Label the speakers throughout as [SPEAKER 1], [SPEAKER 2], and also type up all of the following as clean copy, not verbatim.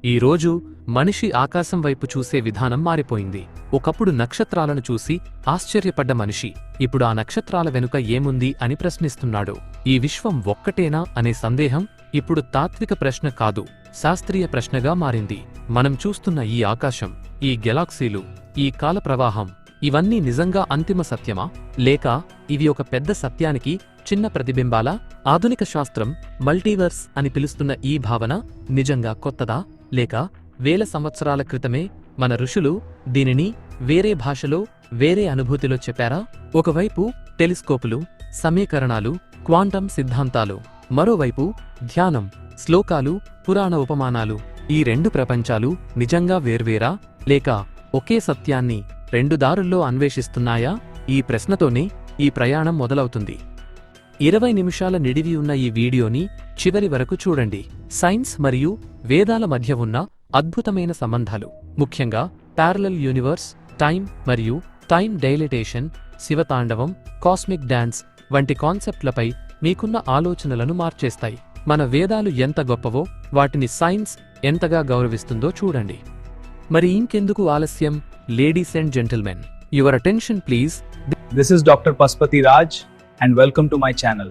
[SPEAKER 1] ఈరోజు మనిషి ఆకాశం వైపు చూసే విధానం మారిపోయింది. ఒకప్పుడు నక్షత్రాలను చూసి ఆశ్చర్యపడ్డ మనిషి ఇప్పుడు ఆ నక్షత్రాల వెనుక ఏముంది అని ప్రశ్నిస్తున్నాడు. ఈ విశ్వం ఒక్కటేనా అనే సందేహం ఇప్పుడు తాత్విక ప్రశ్న కాదు, శాస్త్రీయ ప్రశ్నగా మారింది. మనం చూస్తున్న ఈ ఆకాశం, ఈ గెలాక్సీలు, ఈ కాల ప్రవాహం ఇవన్నీ నిజంగా అంతిమ సత్యమా, లేక ఇవి ఒక పెద్ద సత్యానికి చిన్న ప్రతిబింబాలా? ఆధునిక శాస్త్రం మల్టీవర్స్ అని పిలుస్తున్న ఈ భావన నిజంగా కొత్తదా, లేక వేల సంవత్సరాల క్రితమే మన ఋషులు దీనిని వేరే భాషలో, వేరే అనుభూతిలో చెప్పారా? ఒకవైపు టెలిస్కోపులు, సమీకరణాలు, క్వాంటం సిద్ధాంతాలు, మరోవైపు ధ్యానం, శ్లోకాలు, పురాణ ఉపమానాలు. ఈ రెండు ప్రపంచాలు నిజంగా వేర్వేరా, లేక ఒకే సత్యాన్ని రెండు దారుల్లో అన్వేషిస్తున్నాయా? ఈ ప్రశ్నతోనే ఈ ప్రయాణం మొదలవుతుంది. 20 నిమిషాల నిడివి ఉన్న ఈ వీడియోని చివరి వరకు చూడండి. సైన్స్ మరియు వేదాల మధ్య ఉన్న అద్భుతమైన సంబంధాలు, ముఖ్యంగా ప్యారలల్ యూనివర్స్, టైం మరియు టైం డైలేటేషన్, శివతాండవం, కాస్మిక్ డాన్స్ వంటి కాన్సెప్ట్లపై మీకున్న ఆలోచనలను మార్చేస్తాయి. మన వేదాలు ఎంత గొప్పవో వాటిని సైన్స్ ఎంతగా గౌరవిస్తుందో చూడండి. మరి ఇంకెందుకు ఆలస్యం? Ladies and gentlemen, your attention please.
[SPEAKER 2] This is Dr. Paspati Raj and welcome to my channel.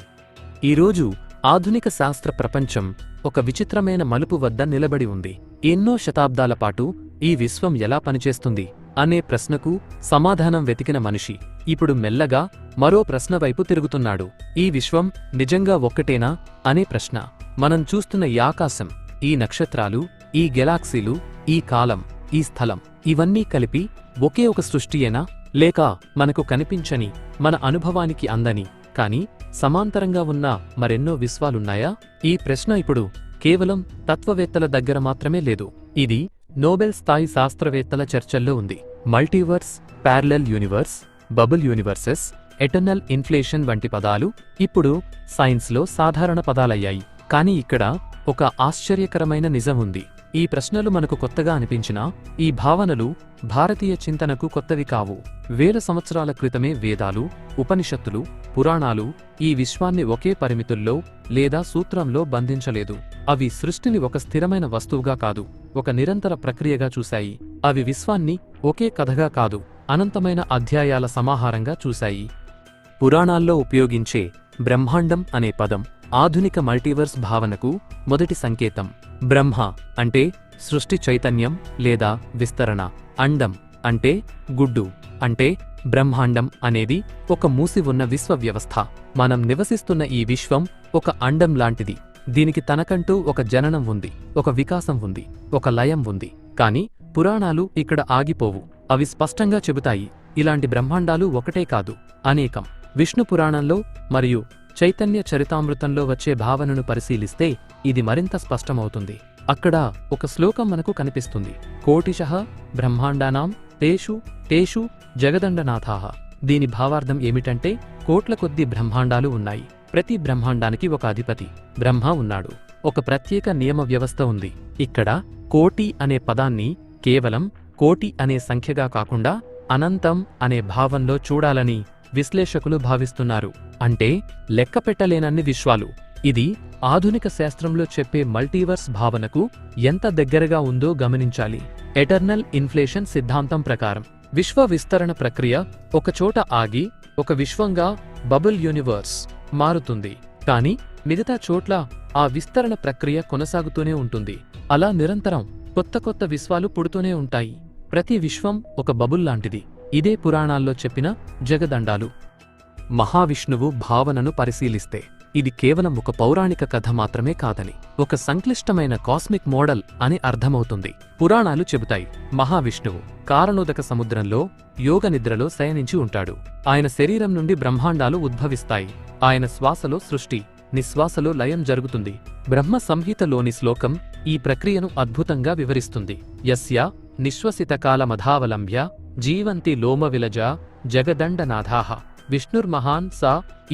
[SPEAKER 1] ఈరోజు ఆధునిక శాస్త్ర ప్రపంచం ఒక విచిత్రమైన మలుపు వద్ద నిలబడి ఉంది. ఎన్నో శతాబ్దాల పాటు ఈ విశ్వం ఎలా పనిచేస్తుంది అనే ప్రశ్నకు సమాధానం వెతికిన మనిషి ఇప్పుడు మెల్లగా మరో ప్రశ్న వైపు తిరుగుతున్నాడు. ఈ విశ్వం నిజంగా ఒక్కటేనా అనే ప్రశ్న. మనం చూస్తున్న ఈ ఆకాశం, ఈ నక్షత్రాలు, ఈ గెలాక్సీలు, ఈ కాలం, ఈ స్థలం ఇవన్నీ కలిపి ఒకే ఒక సృష్టియేనా, లేక మనకు కనిపించని, మన అనుభవానికి అందని కానీ సమాంతరంగా ఉన్న మరెన్నో విశ్వాలున్నాయా? ఈ ప్రశ్న ఇప్పుడు కేవలం తత్వవేత్తల దగ్గర మాత్రమే లేదు. ఇది నోబెల్ స్థాయి శాస్త్రవేత్తల చర్చల్లో ఉంది. Multiverse, parallel universe, bubble universes, eternal inflation వంటి పదాలు ఇప్పుడు సైన్స్లో సాధారణ పదాలయ్యాయి. కానీ ఇక్కడ ఒక ఆశ్చర్యకరమైన నిజం ఉంది. ఈ ప్రశ్నలు మనకు కొత్తగా అనిపించినా ఈ భావనలు భారతీయ చింతనకు కొత్తవి కావు. వేల సంవత్సరాల క్రితమే వేదాలు, ఉపనిషత్తులు, పురాణాలు ఈ విశ్వాన్ని ఒకే పరిమితుల్లో లేదా సూత్రంలో బంధించలేదు. అవి సృష్టిని ఒక స్థిరమైన వస్తువుగా కాదు, ఒక నిరంతర ప్రక్రియగా చూశాయి. అవి విశ్వాన్ని ఒకే కథగా కాదు, అనంతమైన అధ్యాయాల సమాహారంగా చూశాయి. పురాణాల్లో ఉపయోగించే బ్రహ్మాండం అనే పదం ఆధునిక మల్టీవర్స్ భావనకు మొదటి సంకేతం. బ్రహ్మ అంటే సృష్టి చైతన్యం లేదా విస్తరణ. అండం అంటే గుడ్డు. అంటే బ్రహ్మాండం అనేది ఒక మూసి ఉన్న విశ్వ వ్యవస్థ. మనం నివసిస్తున్న ఈ విశ్వం ఒక అండం లాంటిది. దీనికి తనకంటూ ఒక జననం ఉంది, ఒక వికాసం ఉంది, ఒక లయం ఉంది. కాని పురాణాలు ఇక్కడ ఆగిపోవు. అవి స్పష్టంగా చెబుతాయి, ఇలాంటి బ్రహ్మాండాలు ఒకటే కాదు, అనేకం. విష్ణు పురాణంలో మరియు చైతన్య చరితామృతంలో వచ్చే భావనను పరిశీలిస్తే ఇది మరింత స్పష్టమవుతుంది. అక్కడ ఒక శ్లోకం మనకు కనిపిస్తుంది. కోటిశః బ్రహ్మాండానాం తేషు తేషు జగదండనాథాః. దీని భావార్థం ఏమిటంటే కోట్ల కొద్ది బ్రహ్మాండాలు ఉన్నాయి. ప్రతి బ్రహ్మాండానికి ఒక అధిపతి బ్రహ్మ ఉన్నాడు. ఒక ప్రత్యేక నియమ వ్యవస్థ ఉంది. ఇక్కడ కోటి అనే పదాన్ని కేవలం కోటి అనే సంఖ్యగా కాకుండా అనంతం అనే భావంలో చూడాలని విశ్లేషకులు భావిస్తున్నారు. అంటే లెక్కపెట్టలేనన్ని విశ్వాలు. ఇది ఆధునిక శాస్త్రంలో చెప్పే మల్టీవర్స్ భావనకు ఎంత దగ్గరగా ఉందో గమనించాలి. ఎటర్నల్ ఇన్ఫ్లేషన్ సిద్ధాంతం ప్రకారం విశ్వ విస్తరణ ప్రక్రియ ఒకచోట ఆగి ఒక విశ్వంగా బబుల్ యూనివర్స్ మారుతుంది. కాని మిగతా చోట్ల ఆ విస్తరణ ప్రక్రియ కొనసాగుతూనే ఉంటుంది. అలా నిరంతరం కొత్త కొత్త విశ్వాలు పుడుతూనే ఉంటాయి. ప్రతి విశ్వం ఒక బబుల్ లాంటిది. ఇదే పురాణాల్లో చెప్పిన జగదండాలు. మహావిష్ణువు భావనను పరిశీలిస్తే ఇది కేవలం ఒక పౌరాణిక కథ మాత్రమే కాదని, ఒక సంక్లిష్టమైన కాస్మిక్ మోడల్ అని అర్థమవుతుంది. పురాణాలు చెబుతాయి, మహావిష్ణువు కారణోదక సముద్రంలో యోగ నిద్రలో శయనించి ఉంటాడు. ఆయన శరీరం నుండి బ్రహ్మాండాలు ఉద్భవిస్తాయి. ఆయన శ్వాసలో సృష్టి, నిశ్వాసలో లయం జరుగుతుంది. బ్రహ్మ సంహితలోని శ్లోకం ఈ ప్రక్రియను అద్భుతంగా వివరిస్తుంది. యస్య నిశ్వసితకాలమధావలంబ్య జీవంతి లోమవిలజ జగదండనాథాః విష్ణుర్మహాన్ స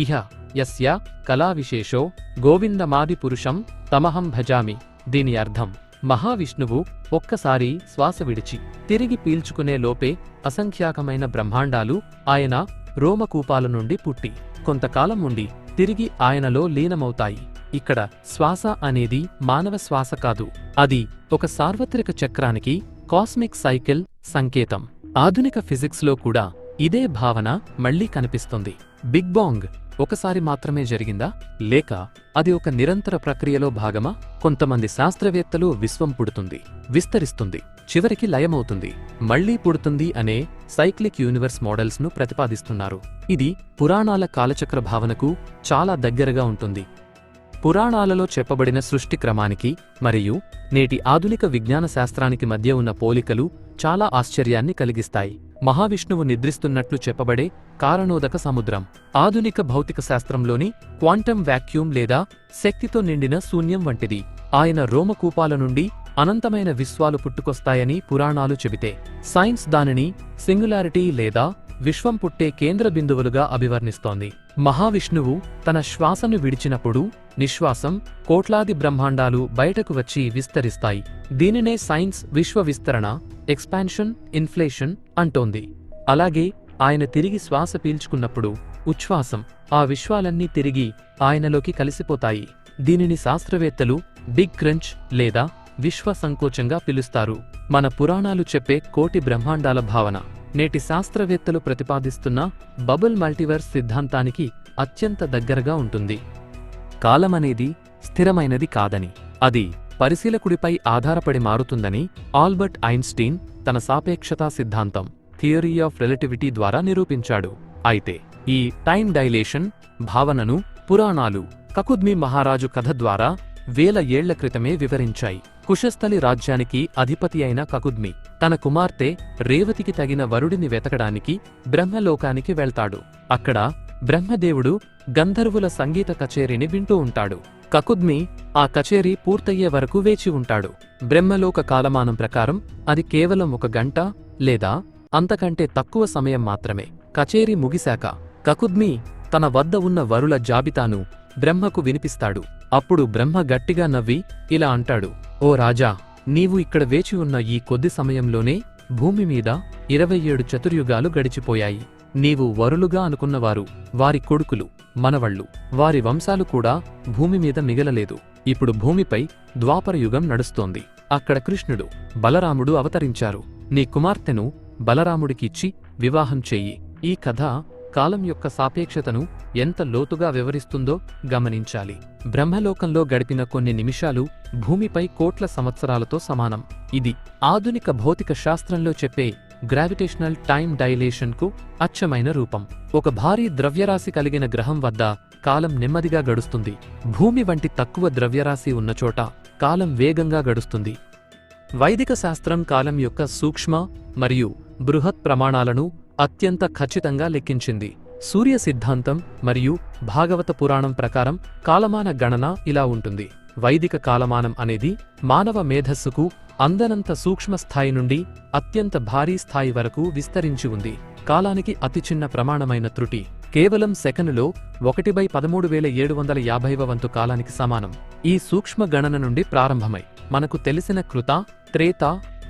[SPEAKER 1] ఇహ యస్య కళావిశేషో గోవిందమాదిపురుషం తమహం భజామి. దీని అర్థం, మహావిష్ణువు ఒక్కసారి శ్వాస విడిచి తిరిగి పీల్చుకునే లోపే అసంఖ్యాకమైన బ్రహ్మాండాలు ఆయన రోమకూపాల నుండి పుట్టి కొంతకాలం ఉండి తిరిగి ఆయనలో లీనమవుతాయి. ఇక్కడ శ్వాస అనేది మానవ శ్వాస కాదు, అది ఒక సార్వత్రిక చక్రానికి, కాస్మిక్ సైకిల్ సంకేతం. ఆధునిక ఫిజిక్స్లో కూడా ఇదే భావన మళ్లీ కనిపిస్తుంది. బిగ్ బాంగ్ ఒకసారి మాత్రమే జరిగిందా, లేక అది ఒక నిరంతర ప్రక్రియలో భాగమా? కొంతమంది శాస్త్రవేత్తలు విశ్వం పుడుతుంది, విస్తరిస్తుంది, చివరికి లయమవుతుంది, మళ్లీ పుడుతుంది అనే సైక్లిక్ యూనివర్స్ మోడల్స్ ను ప్రతిపాదిస్తున్నారు. ఇది పురాణాల కాలచక్ర భావనకు చాలా దగ్గరగా ఉంటుంది. పురాణాలలో చెప్పబడిన సృష్టి క్రమానికి మరియు నేటి ఆధునిక విజ్ఞాన శాస్త్రానికి మధ్య ఉన్న పోలికలు చాలా ఆశ్చర్యాన్ని కలిగిస్తాయి. మహావిష్ణువు నిద్రిస్తున్నట్లు చెప్పబడే కారణోదక సముద్రం ఆధునిక భౌతిక శాస్త్రంలోని క్వాంటమ్ వాక్యూమ్ లేదా శక్తితో నిండిన శూన్యం వంటిది. ఆయన రోమకూపాల నుండి అనంతమైన విశ్వాలు పుట్టుకొస్తాయని పురాణాలు చెబితే, సైన్స్ దానిని సింగులారిటీ లేదా విశ్వం పుట్టే కేంద్ర బిందువులుగా అభివర్ణిస్తోంది. మహావిష్ణువు తన శ్వాసను విడిచినప్పుడు నిశ్వాసం కోట్లాది బ్రహ్మాండాలు బయటకు వచ్చి విస్తరిస్తాయి. దీనినే సైన్స్ విశ్వ విస్తరణ, ఎక్స్పాన్షన్, ఇన్ఫ్లేషన్ అంటోంది. అలాగే ఆయన తిరిగి శ్వాస పీల్చుకున్నప్పుడు ఉచ్ఛ్వాసం, ఆ విశ్వాలన్నీ తిరిగి ఆయనలోకి కలిసిపోతాయి. దీనిని శాస్త్రవేత్తలు బిగ్ క్రంచ్ లేదా విశ్వ సంకోచంగా పిలుస్తారు. మన పురాణాలు చెప్పే కోటి బ్రహ్మాండాల భావన నేటి శాస్త్రవేత్తలు ప్రతిపాదిస్తున్న బబుల్ మల్టీవర్స్ సిద్ధాంతానికి అత్యంత దగ్గరగా ఉంటుంది. కాలమనేది స్థిరమైనది కాదని, అది పరిశీలకుడిపై ఆధారపడి మారుతుందని ఆల్బర్ట్ ఐన్స్టీన్ తన సాపేక్షతా సిద్ధాంతం థియరీ ఆఫ్ రిలేటివిటీ ద్వారా నిరూపించాడు. అయితే ఈ టైం డైలేషన్ భావనను పురాణాలు కకుద్మి మహారాజు కథ ద్వారా వేల ఏళ్ల క్రితమే వివరించాయి. కుశస్థలి రాజ్యానికి అధిపతి అయిన కకుద్మి తన కుమార్తె రేవతికి తగిన వరుడిని వెతకడానికి బ్రహ్మలోకానికి వెళ్తాడు. అక్కడ బ్రహ్మదేవుడు గంధర్వుల సంగీత కచేరీని వింటూ ఉంటాడు. కకుద్మి ఆ కచేరీ పూర్తయ్యే వరకు వేచి ఉంటాడు. బ్రహ్మలోక కాలమానం ప్రకారం అది కేవలం 1 గంట లేదా అంతకంటే తక్కువ సమయం మాత్రమే. కచేరీ ముగిశాక కకుద్మి తన వద్ద ఉన్న వరుల జాబితాను బ్రహ్మకు వినిపిస్తాడు. అప్పుడు బ్రహ్మ గట్టిగా నవ్వి ఇలా అంటాడు, ఓ రాజా, నీవు ఇక్కడ వేచి ఉన్న ఈ కొద్ది సమయంలోనే భూమి మీద 27 చతుర్యుగాలు గడిచిపోయాయి. నీవు వరులుగా అనుకున్నవారు, వారి కొడుకులు, మనవళ్ళు, వారి వంశాలు కూడా భూమి మీద మిగలలేదు. ఇప్పుడు భూమిపై ద్వాపరయుగం నడుస్తోంది. అక్కడ కృష్ణుడు, బలరాముడు అవతరించారు. నీ కుమార్తెను బలరాముడికిచ్చి వివాహం చెయ్యి. ఈ కథ కాలం యొక్క సాపేక్షతను ఎంత లోతుగా వివరిస్తుందో గమనించాలి. బ్రహ్మలోకంలో గడిపిన కొన్ని నిమిషాలు భూమిపై కోట్ల సంవత్సరాలతో సమానం. ఇది ఆధునిక భౌతిక శాస్త్రంలో చెప్పే గ్రావిటేషనల్ టైం డైలేషన్కు అచ్చమైన రూపం. ఒక భారీ ద్రవ్యరాశి కలిగిన గ్రహం వద్ద కాలం నెమ్మదిగా గడుస్తుంది. భూమి వంటి తక్కువ ద్రవ్యరాశి ఉన్నచోట కాలం వేగంగా గడుస్తుంది. వైదిక శాస్త్రం కాలం యొక్క సూక్ష్మ మరియు బృహత్ ప్రమాణాలను అత్యంత ఖచ్చితంగా లెక్కించింది. సూర్య సిద్ధాంతం మరియు భాగవత పురాణం ప్రకారం కాలమాన గణన ఇలా ఉంటుంది. వైదిక కాలమానం అనేది మానవ మేధస్సుకు అందనంత సూక్ష్మ స్థాయి నుండి అత్యంత భారీ స్థాయి వరకు విస్తరించి ఉంది. కాలానికి అతి చిన్న ప్రమాణమైన త్రుటి కేవలం సెకనులో 1/13750వ వంతు కాలానికి సమానం. ఈ సూక్ష్మ గణన నుండి ప్రారంభమై మనకు తెలిసిన కృత, త్రేత,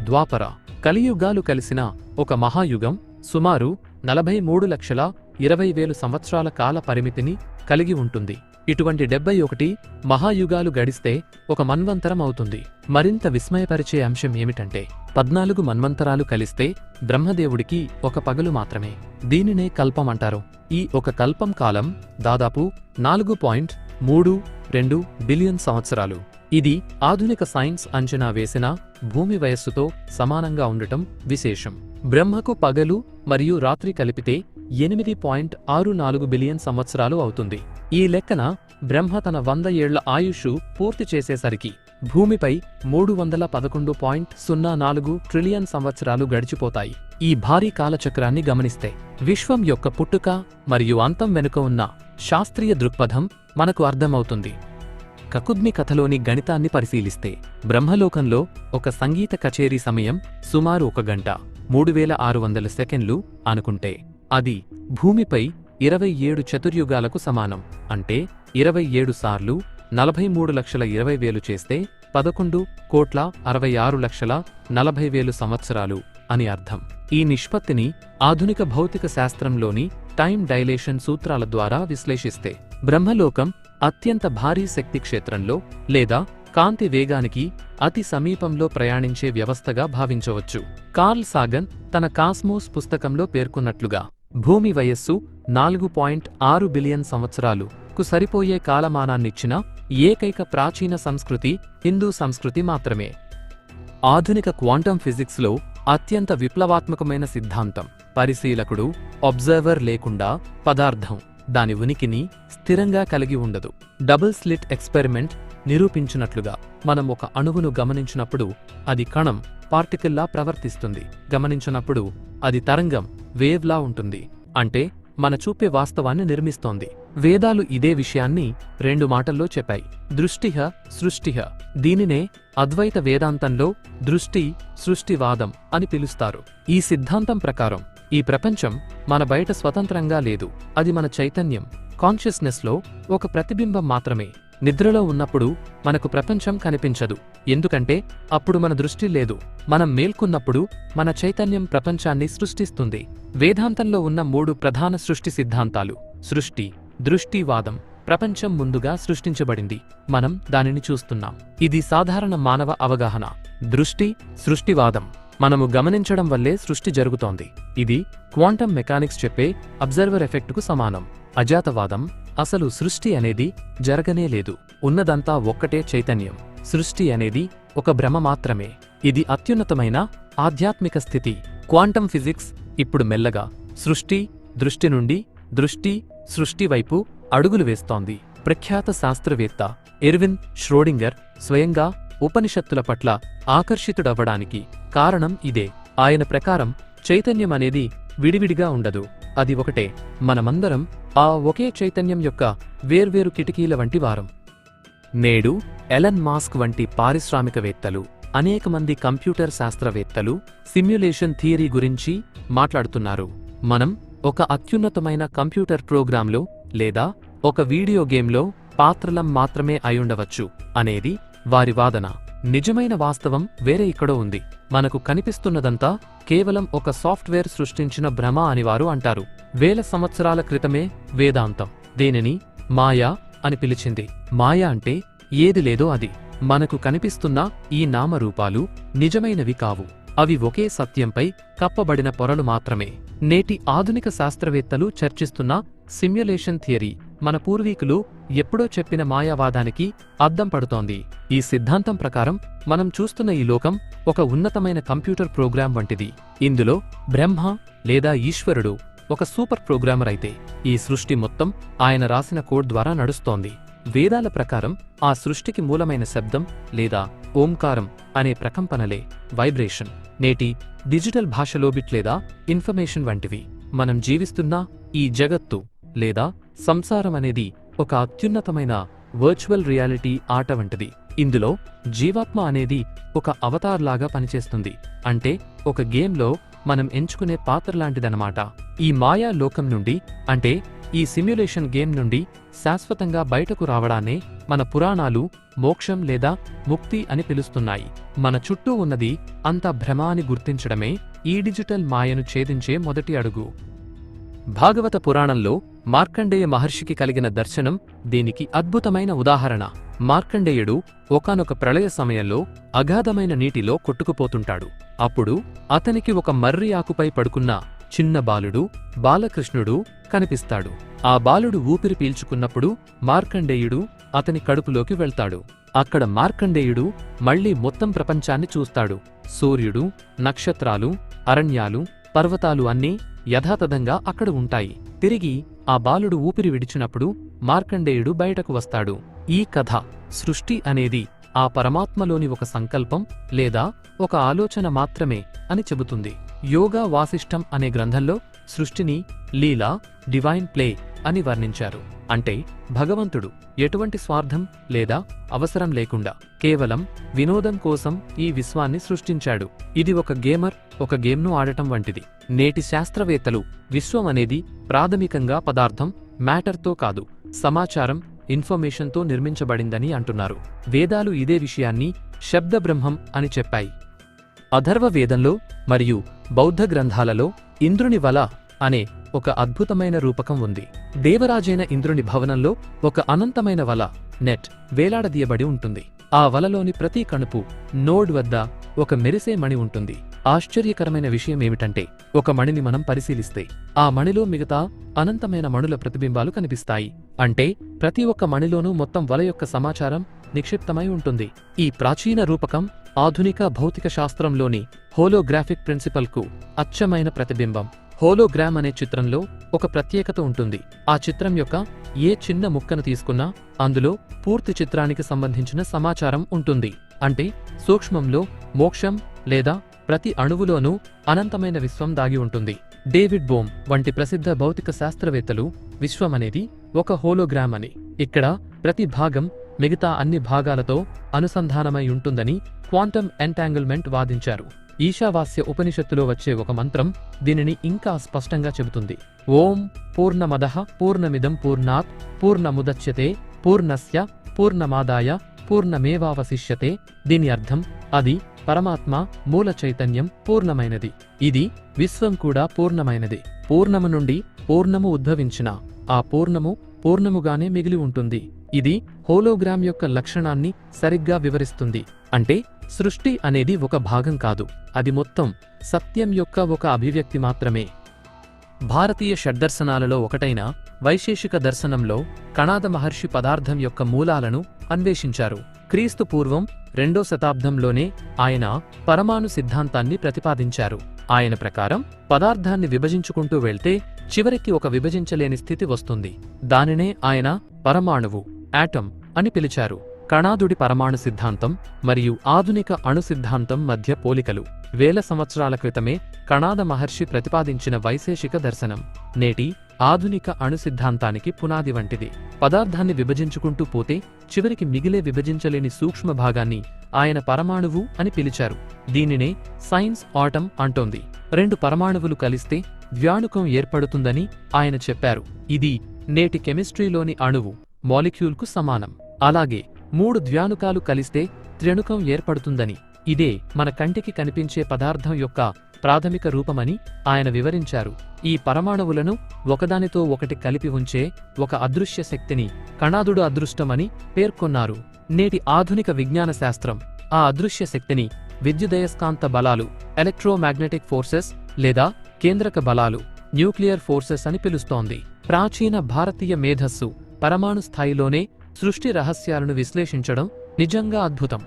[SPEAKER 1] ద్వాపర, కలియుగాలు కలిసిన ఒక మహాయుగం సుమారు 43,20,000 సంవత్సరాల కాల పరిమితిని కలిగి ఉంటుంది. ఇటువంటి 71 మహాయుగాలు గడిస్తే ఒక మన్వంతరం అవుతుంది. మరింత విస్మయపరిచే అంశం ఏమిటంటే 14 మన్వంతరాలు కలిస్తే బ్రహ్మదేవుడికి ఒక పగలు మాత్రమే. దీనినే కల్పమంటారు. ఈ ఒక కల్పం కాలం దాదాపు 4.32 బిలియన్ సంవత్సరాలు. ఇది ఆధునిక సైన్స్ అంచనా వేసిన భూమి వయస్సుతో సమానంగా ఉండటం విశేషం. బ్రహ్మకు పగలు మరియు రాత్రి కలిపితే 8.64 బిలియన్ సంవత్సరాలు అవుతుంది. ఈ లెక్కన బ్రహ్మ తన 100 ఏళ్ల ఆయుష్ పూర్తి చేసేసరికి భూమిపై 311.04 ట్రిలియన్ సంవత్సరాలు గడిచిపోతాయి. ఈ భారీ కాలచక్రాన్ని గమనిస్తే విశ్వం యొక్క పుట్టుక మరియు అంతం వెనుక ఉన్న శాస్త్రీయ దృక్పథం మనకు అర్థమవుతుంది. కకుద్మి కథలోని గణితాన్ని పరిశీలిస్తే బ్రహ్మలోకంలో ఒక సంగీత కచేరీ సమయం సుమారు 1 గంట 3600 సెకండ్లు అనుకుంటే అది భూమిపై 27 చతుర్యుగాలకు సమానం. అంటే 27 సార్లు 43,20,000 చేస్తే 11,66,40,40,000 సంవత్సరాలు అని అర్థం. ఈ నిష్పత్తిని ఆధునిక భౌతిక శాస్త్రంలోని టైం డైలేషన్ సూత్రాల ద్వారా విశ్లేషిస్తే బ్రహ్మలోకం అత్యంత భారీ శక్తి క్షేత్రంలో లేదా కాంతి వేగానికి అతి సమీపంలో ప్రయాణించే వ్యవస్థగా భావించవచ్చు. కార్ల్ సాగన్ తన కాస్మోస్ పుస్తకంలో పేర్కొన్నట్లుగా భూమి వయస్సు 4.6 బిలియన్ సంవత్సరాలుకు సరిపోయే కాలమానాన్నిచ్చిన ఏకైక ప్రాచీన సంస్కృతి హిందూ సంస్కృతి మాత్రమే. ఆధునిక క్వాంటం ఫిజిక్స్లో అత్యంత విప్లవాత్మకమైన సిద్ధాంతం పరిశీలకుడు అబ్జర్వర్ లేకుండా పదార్థం దాని ఉనికిని స్థిరంగా కలిగి ఉండదు. డబుల్ స్లిట్ ఎక్స్పెరిమెంట్ నిరూపించినట్లుగా మనం ఒక అణువును గమనించినప్పుడు అది కణం పార్టికల్లా ప్రవర్తిస్తుంది, గమనించినప్పుడు అది తరంగం వేవ్లా ఉంటుంది. అంటే మన చూపే వాస్తవాన్ని నిర్మిస్తోంది. వేదాలు ఇదే విషయాన్ని 2 మాటల్లో చెప్పాయి. దృష్టిః సృష్టిః. దీనినే అద్వైత వేదాంతంలో దృష్టి సృష్టివాదం అని పిలుస్తారు. ఈ సిద్ధాంతం ప్రకారం ఈ ప్రపంచం మన బయట స్వతంత్రంగా లేదు. అది మన చైతన్యం కాన్షియస్నెస్లో ఒక ప్రతిబింబం మాత్రమే. నిద్రలో ఉన్నప్పుడు మనకు ప్రపంచం కనిపించదు, ఎందుకంటే అప్పుడు మన దృష్టి లేదు. మనం మేల్కొన్నప్పుడు మన చైతన్యం ప్రపంచాన్ని సృష్టిస్తుంది. వేదాంతంలో ఉన్న 3 ప్రధాన సృష్టి సిద్ధాంతాలు: సృష్టి, దృష్టివాదం. ప్రపంచం ముందుగా సృష్టించబడింది, మనం దానిని చూస్తున్నాం. ఇది సాధారణ మానవ అవగాహన. దృష్టి సృష్టివాదం. మనము గమనించడం వల్లే సృష్టి జరుగుతోంది. ఇది క్వాంటం మెకానిక్స్ చెప్పే అబ్జర్వర్ ఎఫెక్టుకు సమానం. అజాతవాదం. అసలు సృష్టి అనేది జరగనే లేదు, ఉన్నదంతా ఒక్కటే చైతన్యం. సృష్టి అనేది ఒక భ్రమ మాత్రమే. ఇది అత్యున్నతమైన ఆధ్యాత్మిక స్థితి. క్వాంటం ఫిజిక్స్ ఇప్పుడు మెల్లగా సృష్టి, దృష్టి నుండి దృష్టి, సృష్టి వైపు అడుగులు వేస్తోంది. ప్రఖ్యాత శాస్త్రవేత్త ఎర్విన్ ష్రోడింగర్ స్వయంగా ఉపనిషత్తుల పట్ల ఆకర్షితుడవ్వడానికి కారణం ఇదే. ఆయన ప్రకారం చైతన్యం అనేది విడివిడిగా ఉండదు, అది ఒకటే. మనమందరం ఆ ఒకే చైతన్యం యొక్క వేర్వేరు కిటికీల వంటి వారం. నేడు ఎలన్ మాస్క్ వంటి పారిశ్రామికవేత్తలు, అనేక మంది కంప్యూటర్ శాస్త్రవేత్తలు సిమ్యులేషన్ థియరీ గురించి మాట్లాడుతున్నారు. మనం ఒక అత్యున్నతమైన కంప్యూటర్ ప్రోగ్రాంలో లేదా ఒక వీడియో గేమ్లో పాత్రలం మాత్రమే అయుండవచ్చు అనేది వారి వాదన. నిజమైన వాస్తవం వేరే ఎక్కడో ఉంది. మనకు కనిపిస్తున్నదంతా కేవలం ఒక సాఫ్ట్వేర్ సృష్టించిన భ్రమ అని వారు అంటారు. వేల సంవత్సరాల క్రితమే వేదాంతం దీనిని మాయా అని పిలిచింది. మాయ అంటే ఏది లేదో అది. మనకు కనిపిస్తున్న ఈ నామరూపాలు నిజమైనవి కావు, అవి ఒకే సత్యంపై కప్పబడిన పొరలు మాత్రమే. నేటి ఆధునిక శాస్త్రవేత్తలు చర్చిస్తున్న సిమ్యులేషన్ థియరీ మన పూర్వీకులు ఎప్పుడో చెప్పిన మాయావాదానికి అద్దం పడుతోంది. ఈ సిద్ధాంతం ప్రకారం మనం చూస్తున్న ఈ లోకం ఒక ఉన్నతమైన కంప్యూటర్ ప్రోగ్రాం వంటిది. ఇందులో బ్రహ్మ లేదా ఈశ్వరుడు ఒక సూపర్ ప్రోగ్రామర్ అయితే ఈ సృష్టి మొత్తం ఆయన రాసిన కోడ్ ద్వారా నడుస్తోంది. వేదాల ప్రకారం ఆ సృష్టికి మూలమైన శబ్దం లేదా ఓంకారం అనే ప్రకంపనలే వైబ్రేషన్. నేటి డిజిటల్ భాషలో బిట్ లేదా ఇన్ఫర్మేషన్ వంటివి. మనం జీవిస్తున్న ఈ జగత్తు లేదా సంసారం అనేది ఒక అత్యున్నతమైన వర్చువల్ రియాలిటీ ఆట వంటిది. ఇందులో జీవాత్మ అనేది ఒక అవతార్ లాగా పనిచేస్తుంది. అంటే ఒక గేమ్లో మనం ఎంచుకునే పాత్రలాంటిదన్నమాట. ఈ మాయా లోకం నుండి, అంటే ఈ సిమ్యులేషన్ గేమ్ నుండి శాశ్వతంగా బయటకు రావడాన్నే మన పురాణాలు మోక్షం లేదా ముక్తి అని పిలుస్తున్నాయి. మన చుట్టూ ఉన్నది అంతా భ్రమ అని గుర్తించడమే ఈ డిజిటల్ మాయను ఛేదించే మొదటి అడుగు. భాగవత పురాణంలో మార్కండేయ మహర్షికి కలిగిన దర్శనం దీనికి అద్భుతమైన ఉదాహరణ. మార్కండేయుడు ఒకానొక ప్రళయ సమయంలో అగాధమైన నీటిలో కొట్టుకుపోతుంటాడు. అప్పుడు అతనికి ఒక మర్రి ఆకుపై పడుకున్న చిన్న బాలుడు బాలకృష్ణుడు కనిపిస్తాడు. ఆ బాలుడు ఊపిరి పీల్చుకున్నప్పుడు మార్కండేయుడు అతని కడుపులోకి వెళ్తాడు. అక్కడ మార్కండేయుడు మళ్లీ మొత్తం ప్రపంచాన్ని చూస్తాడు. సూర్యుడు, నక్షత్రాలు, అరణ్యాలు, పర్వతాలు అన్నీ యథాతథంగా అక్కడ ఉంటాయి. తిరిగి ఆ బాలుడు ఊపిరి విడిచినప్పుడు మార్కండేయుడు బయటకు వస్తాడు. ఈ కథ సృష్టి అనేది ఆ పరమాత్మలోని ఒక సంకల్పం లేదా ఒక ఆలోచన మాత్రమే అని చెబుతుంది. యోగా వాసిష్టం అనే గ్రంథంలో సృష్టిని లీలా, డివైన్ ప్లే అని వర్ణించారు. అంటే భగవంతుడు ఎటువంటి స్వార్థం లేదా అవసరం లేకుండా కేవలం వినోదం కోసం ఈ విశ్వాన్ని సృష్టించాడు. ఇది ఒక గేమర్ ఒక గేమ్ను ఆడటం వంటిది. నేటి శాస్త్రవేత్తలు విశ్వం అనేది ప్రాథమికంగా పదార్థం, మ్యాటర్తో కాదు, సమాచారం, ఇన్ఫర్మేషన్తో నిర్మించబడిందని అంటున్నారు. వేదాలు ఇదే విషయాన్ని శబ్దబ్రహ్మం అని చెప్పాయి. అథర్వ వేదంలో మరియు బౌద్ధ గ్రంథాలలో ఇంద్రుని వల అనే ఒక అద్భుతమైన రూపకం ఉంది. దేవరాజైన ఇంద్రుని భవనంలో ఒక అనంతమైన వల నెట్ వేలాడదీయబడి ఉంటుంది. ఆ వలలోని ప్రతి కణుపు నోడ్ వద్ద ఒక మెరిసే మణి ఉంటుంది. ఆశ్చర్యకరమైన విషయమేమిటంటే, ఒక మణిని మనం పరిశీలిస్తే ఆ మణిలో మిగతా అనంతమైన మణుల ప్రతిబింబాలు కనిపిస్తాయి. అంటే ప్రతి ఒక్క మణిలోనూ మొత్తం వల యొక్క సమాచారం నిక్షిప్తమై ఉంటుంది. ఈ ప్రాచీన రూపకం ఆధునిక భౌతిక శాస్త్రంలోని హోలోగ్రాఫిక్ ప్రిన్సిపల్కు అచ్చమైన ప్రతిబింబం. హోలోగ్రామ్ అనే చిత్రంలో ఒక ప్రత్యేకత ఉంటుంది. ఆ చిత్రం యొక్క ఏ చిన్న ముక్కను తీసుకున్నా అందులో పూర్తి చిత్రానికి సంబంధించిన సమాచారం ఉంటుంది. అంటే సూక్ష్మంలో మోక్షం లేదా ప్రతి అణువులోనూ అనంతమైన విశ్వం దాగి ఉంటుంది. డేవిడ్ బోమ్ వంటి ప్రసిద్ధ భౌతిక శాస్త్రవేత్తలు విశ్వమనేది ఒక హోలోగ్రామ్ అని, ఇక్కడ ప్రతి భాగం మిగతా అన్ని భాగాలతో అనుసంధానమై ఉంటుందని క్వాంటమ్ ఎంటాంగిల్మెంట్ వాదించారు. ఈశావాస్య ఉపనిషత్తులో వచ్చే ఒక మంత్రం దీనిని ఇంకా స్పష్టంగా చెబుతుంది. ఓం పూర్ణమదః పూర్ణమిదం పూర్ణాత్ పూర్ణముదచ్యతే పూర్ణస్య పూర్ణమాదాయ పూర్ణమేవావశిష్యతే. దీని అర్థం అది పరమాత్మ మూల చైతన్యం పూర్ణమైనది. ఇది విశ్వం కూడా పూర్ణమైనది. పూర్ణము నుండి పూర్ణము ఉద్భవించిన ఆ పూర్ణము పూర్ణముగానే మిగిలి ఉంటుంది. ఇది హోలోగ్రామ్ యొక్క లక్షణాన్ని సరిగ్గా వివరిస్తుంది. అంటే సృష్టి అనేది ఒక భాగం కాదు, అది మొత్తం సత్యం యొక్క ఒక అభివ్యక్తి మాత్రమే. భారతీయ షడ్దర్శనాలలో ఒకటైన వైశేషిక దర్శనంలో కణాద మహర్షి పదార్థం యొక్క మూలాలను అన్వేషించారు. క్రీస్తు పూర్వం 2వ శతాబ్దంలోనే ఆయన పరమాణు సిద్ధాంతాన్ని ప్రతిపాదించారు. ఆయన ప్రకారం పదార్థాన్ని విభజించుకుంటూ వెళ్తే చివరికి ఒక విభజించలేని స్థితి వస్తుంది. దానినే ఆయన పరమాణువు యాటమ్ అని పిలిచారు. కణాదుడి పరమాణు సిద్ధాంతం మరియు ఆధునిక అణు సిద్ధాంతం మధ్య పోలికలు వేల సంవత్సరాల క్రితమే కణాద మహర్షి ప్రతిపాదించిన వైశేషిక దర్శనం నేటి ఆధునిక అణు సిద్ధాంతానికి పునాది వంటిది. పదార్థాన్ని విభజించుకుంటూ పోతే చివరికి మిగిలే విభజించలేని సూక్ష్మ భాగాన్ని ఆయన పరమాణువు అని పిలిచారు. దీనినే సైన్స్ ఆటమ్ అంటోంది. 2 పరమాణువులు కలిస్తే ద్వ్యాణుకం ఏర్పడుతుందని ఆయన చెప్పారు. ఇది నేటి కెమిస్ట్రీలోని అణువు మాలిక్యూల్కు సమానం. అలాగే 3 ద్వ్యాణుకాలు కలిస్తే త్రణుకం ఏర్పడుతుందని, ఇదే మన కంటికి కనిపించే పదార్థం యొక్క ప్రాథమిక రూపమని ఆయన వివరించారు. ఈ పరమాణువులను ఒకదానితో ఒకటి కలిపి ఉంచే ఒక అదృశ్య శక్తిని కణాదుడు అదృష్టమని పేర్కొన్నారు. నేటి ఆధునిక విజ్ఞాన శాస్త్రం ఆ అదృశ్య శక్తిని విద్యుదయస్కాంత బలాలు ఎలక్ట్రోమాగ్నెటిక్ ఫోర్సెస్ లేదా కేంద్రక బలాలు న్యూక్లియర్ ఫోర్సెస్ అని పిలుస్తోంది. ప్రాచీన భారతీయ మేధస్సు పరమాణు స్థాయిలోనే సృష్టి రహస్యాలను విశ్లేషించడం నిజంగా అద్భుతం.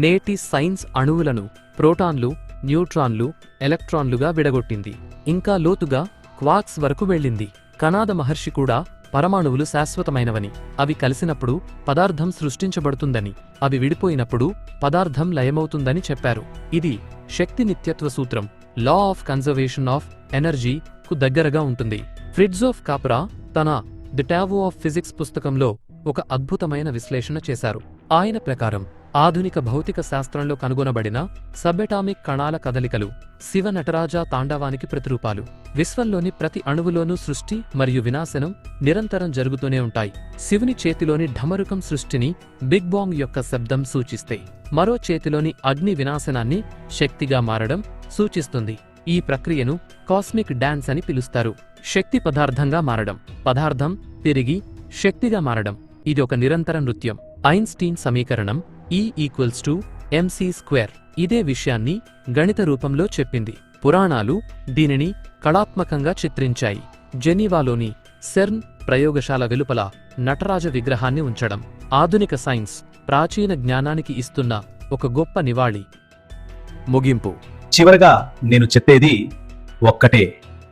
[SPEAKER 1] నేటి సైన్స్ అణువులను ప్రోటాన్లు, న్యూట్రాన్లు, ఎలక్ట్రాన్లుగా విడగొట్టింది. ఇంకా లోతుగా క్వార్క్స్ వరకు వెళ్ళింది. కణాద మహర్షి కూడా పరమాణువులు శాశ్వతమైనవని, అవి కలిసినప్పుడు పదార్థం సృష్టించబడుతుందని, అవి విడిపోయినప్పుడు పదార్థం లయమవుతుందని చెప్పారు. ఇది శక్తి నిత్యత్వ సూత్రం law of conservation of energy కు దగ్గరగా ఉంటుంది. ఫ్రిట్జోఫ్ కాప్రా తన ది టావో ఆఫ్ ఫిజిక్స్ పుస్తకంలో ఒక అద్భుతమైన విశ్లేషణ చేశారు. ఆయన ప్రకారం ఆధునిక భౌతిక శాస్త్రంలో కనుగొనబడిన సబెటామిక్ కణాల కదలికలు శివ నటరాజ తాండవానికి ప్రతిరూపాలు. విశ్వంలోని ప్రతి అణువులోనూ సృష్టి మరియు వినాశనం నిరంతరం జరుగుతూనే ఉంటాయి. శివుని చేతిలోని ఢమరుకం సృష్టిని బిగ్ బాంగ్ యొక్క శబ్దం సూచిస్తే, మరో చేతిలోని అగ్ని వినాశనాన్ని శక్తిగా మారడం సూచిస్తుంది. ఈ ప్రక్రియను కాస్మిక్ డాన్స్ అని పిలుస్తారు. శక్తి పదార్థంగా మారడం, పదార్థం తిరిగి శక్తిగా మారడం, ఇది ఒక నిరంతర నృత్యం. ఐన్స్టీన్ సమీకరణం E=mc². ఇదే విషయాన్ని గణిత రూపంలో చెప్పింది. పురాణాలు దీనిని కళాత్మకంగా చిత్రించాయి. జెనీవాలోని సెర్న్ ప్రయోగశాల వెలుపల నటరాజ విగ్రహాన్ని ఉంచడం ఆధునిక సైన్స్ ప్రాచీన జ్ఞానానికి ఇస్తున్న ఒక గొప్ప నివాళి. ముగింపు.
[SPEAKER 2] చివరగా నేను చెప్పేది ఒక్కటే.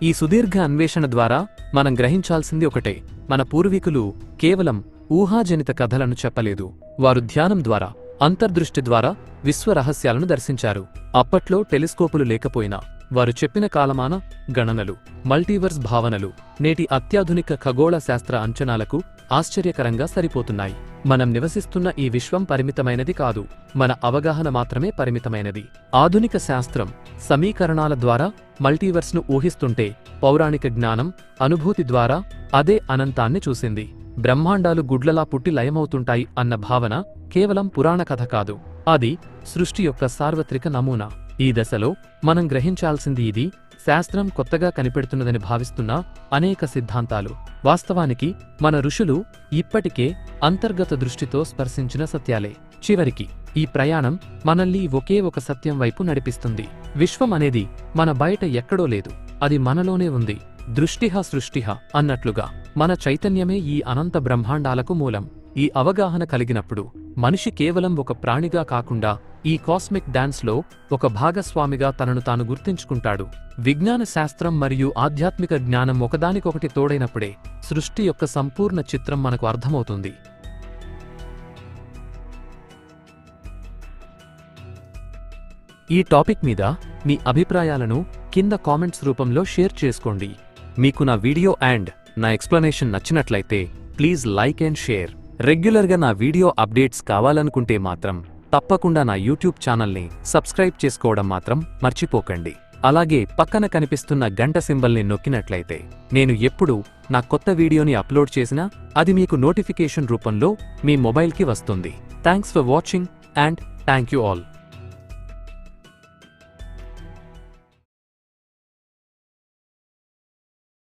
[SPEAKER 1] ఈ సుదీర్ఘ అన్వేషణ ద్వారా మనం గ్రహించాల్సింది ఒకటే: మన పూర్వీకులు కేవలం ఊహాజనిత కథలను చెప్పలేదు. వారు ధ్యానం ద్వారా, అంతర్దృష్టి ద్వారా విశ్వ రహస్యాలను దర్శించారు. అప్పట్లో టెలిస్కోపులు లేకపోయినా వారు చెప్పిన కాలమాన గణనలు, మల్టీవర్స్ భావనలు నేటి అత్యాధునిక ఖగోళ శాస్త్ర అంచనాలకు ఆశ్చర్యకరంగా సరిపోతున్నాయి. మనం నివసిస్తున్న ఈ విశ్వం పరిమితమైనది కాదు, మన అవగాహన మాత్రమే పరిమితమైనది. ఆధునిక శాస్త్రం సమీకరణాల ద్వారా మల్టీవర్స్ను ఊహిస్తుంటే, పౌరాణిక జ్ఞానం అనుభూతి ద్వారా అదే అనంతాన్ని చూసింది. బ్రహ్మాండాలు గుడ్లలా పుట్టి లయమవుతుంటాయి అన్న భావన కేవలం పురాణ కథ కాదు, అది సృష్టి యొక్క సార్వత్రిక నమూనా. ఈ దశలో మనం గ్రహించాల్సింది ఇది శాస్త్రం కొత్తగా కనిపెడుతున్నదని భావిస్తున్న అనేక సిద్ధాంతాలు వాస్తవానికి మన ఋషులు ఇప్పటికే అంతర్గత దృష్టితో స్పర్శించిన సత్యాలే. చివరికి ఈ ప్రయాణం మనల్ని ఒకే ఒక సత్యం వైపు నడిపిస్తుంది. విశ్వం అనేది మన బయట ఎక్కడో లేదు, అది మనలోనే ఉంది. దృష్టిహ సృష్టిహ అన్నట్లుగా మన చైతన్యమే ఈ అనంత బ్రహ్మాండాలకు మూలం. ఈ అవగాహన కలిగినప్పుడు మనిషి కేవలం ఒక ప్రాణిగా కాకుండా ఈ కాస్మిక్ డాన్స్లో ఒక భాగస్వామిగా తనను తాను గుర్తించుకుంటాడు. విజ్ఞాన శాస్త్రం మరియు ఆధ్యాత్మిక జ్ఞానం ఒకదానికొకటి తోడైనప్పుడే సృష్టి యొక్క సంపూర్ణ చిత్రం మనకు అర్థమవుతుంది. ఈ టాపిక్ మీద మీ అభిప్రాయాలను కింద కామెంట్స్ రూపంలో షేర్ చేసుకోండి. మీకు నా వీడియో అండ్ నా ఎక్స్ప్లనేషన్ నచ్చినట్లయితే ప్లీజ్ లైక్ అండ్ షేర్. రెగ్యులర్గా నా వీడియో అప్డేట్స్ కావాలనుకుంటే మాత్రం తప్పకుండా నా యూట్యూబ్ ఛానల్ని సబ్స్క్రైబ్ చేసుకోవడం మాత్రం మర్చిపోకండి. అలాగే పక్కన కనిపిస్తున్న గంట సింబల్ని నొక్కినట్లయితే నేను ఎప్పుడు నా కొత్త వీడియోని అప్లోడ్ చేసినా అది మీకు నోటిఫికేషన్ రూపంలో మీ మొబైల్కి వస్తుంది. Thanks for watching and thank you all.